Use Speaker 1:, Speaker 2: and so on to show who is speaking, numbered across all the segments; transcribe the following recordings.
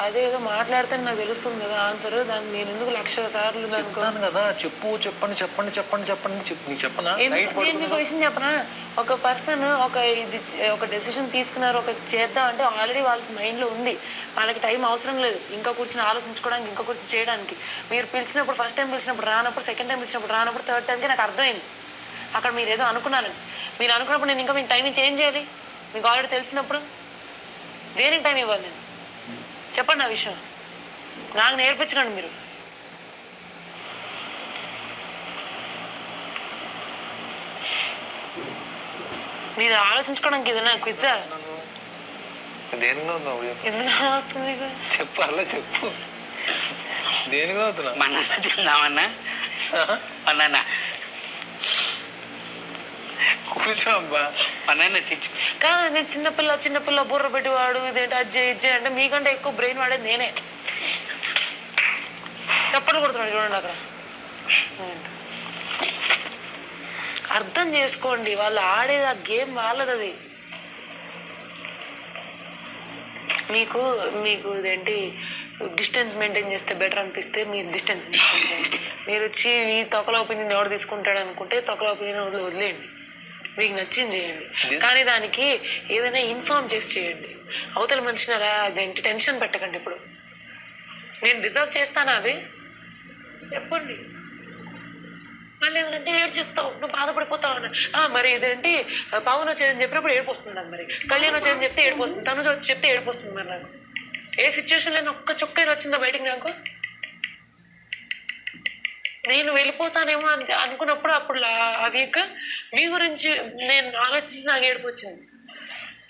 Speaker 1: అదేదో మాట్లాడితే నాకు తెలుస్తుంది కదా ఆన్సర్. దాన్ని నేను ఎందుకు 1,00,000 సార్లు
Speaker 2: చెప్తాను కదా, చెప్పండి నీకు చెప్పనా?
Speaker 1: నేను మీకు విషయం చెప్పనా, ఒక పర్సన్ ఒక డెసిషన్ తీసుకున్నారు, ఒక చేద్దాం అంటే ఆల్రెడీ వాళ్ళకి మైండ్లో ఉంది, వాళ్ళకి టైం అవసరం లేదు ఇంకా కూర్చొని ఆలోచించుకోవడానికి, ఇంకా కూర్చొని చేయడానికి. మీరు పిలిచినప్పుడు ఫస్ట్ టైం పిలిచినప్పుడు రానప్పుడు, సెకండ్ టైం పిలిచినప్పుడు రానప్పుడు, థర్డ్ టైంకి నాకు అర్థమైంది అక్కడ మీరు ఏదో అనుకున్నారని. మీరు అనుకున్నప్పుడు నేను ఇంకా మీకు టైం చేంజ్ చేయాలి, మీకు ఆల్రెడీ తెలిసినప్పుడు దేనికి టైం ఇవ్వాలి నేను? చెప్పండి ఆ విషయం, నాకు నేర్పించకండి మీరు. మీరు ఆలోచించుకోవడానికి ఏదైనా క్విజ్జా?
Speaker 2: దేనిలో
Speaker 1: ఎందుకు వస్తుంది మీకు?
Speaker 2: చెప్పు, అలా చెప్పు. దేనిలో అవుతున్నా?
Speaker 3: మా నాన్న తిందామన్నా, మా నాన్న
Speaker 2: కూర్చో అబ్బా,
Speaker 3: మా నాన్న తెచ్చు.
Speaker 1: కాదు, నేను చిన్నపిల్ల బుర్ర పెట్టివాడు, ఇదేంటి అజ్జే అంటే మీకంటే ఎక్కువ బ్రెయిన్ వాడేది నేనే. చప్పట్లు కొడుతున్నాడు చూడండి అక్కడ. అర్థం చేసుకోండి, వాళ్ళు ఆడేది ఆ గేమ్ వాళ్ళది. అది మీకు ఇదేంటి డిస్టెన్స్ మెయింటైన్ చేస్తే బెటర్ అనిపిస్తే మీరు డిస్టెన్స్ మెయింటైన్ చేయండి. మీరు వచ్చి ఈ తొక్కల ఒపీనియన్ ఎవరు తీసుకుంటాడు అనుకుంటే తొక్కల ఒపీనియన్ వదిలేయండి, మీకు నచ్చింది చేయండి. కానీ దానికి ఏదైనా ఇన్ఫార్మ్ చేసి చేయండి. అవతల మనిషిని అలా అదేంటి టెన్షన్ పెట్టకండి. ఇప్పుడు నేను డిజర్వ్ చేస్తానా అది చెప్పండి. మళ్ళీ ఏదంటే ఏడ్చేస్తావు, నువ్వు బాధపడిపోతావు అన్న. మరి ఇదేంటి పవన్ వచ్చేదని చెప్పినప్పుడు ఏడుపు వస్తుంది నాకు, మరి కళ్యాణ్ వచ్చేదని చెప్తే ఏడుపు వస్తుంది, తనుజ వచ్చి చెప్తే ఏడుపు వస్తుంది. మరి నాకు ఏ సిచ్యువేషన్లో ఒక్క చుక్కైనా వచ్చిందా బయటికి? నాకు నేను వెళ్ళిపోతానేమో అనుకున్నప్పుడు అప్పుడు ఆ వీక్ మీ గురించి నేను ఆలోచించి నాకు ఏడుపు వచ్చింది.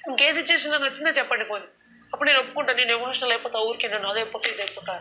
Speaker 1: ఇంకే సిచ్యువేషన్ వచ్చిందో చెప్పండి పోనీ, అప్పుడు నేను ఒప్పుకుంటాను. నేను ఎమోషనల్ అయిపోతా, ఊరికే నన్ను అదైపోతా ఇదైపోతా.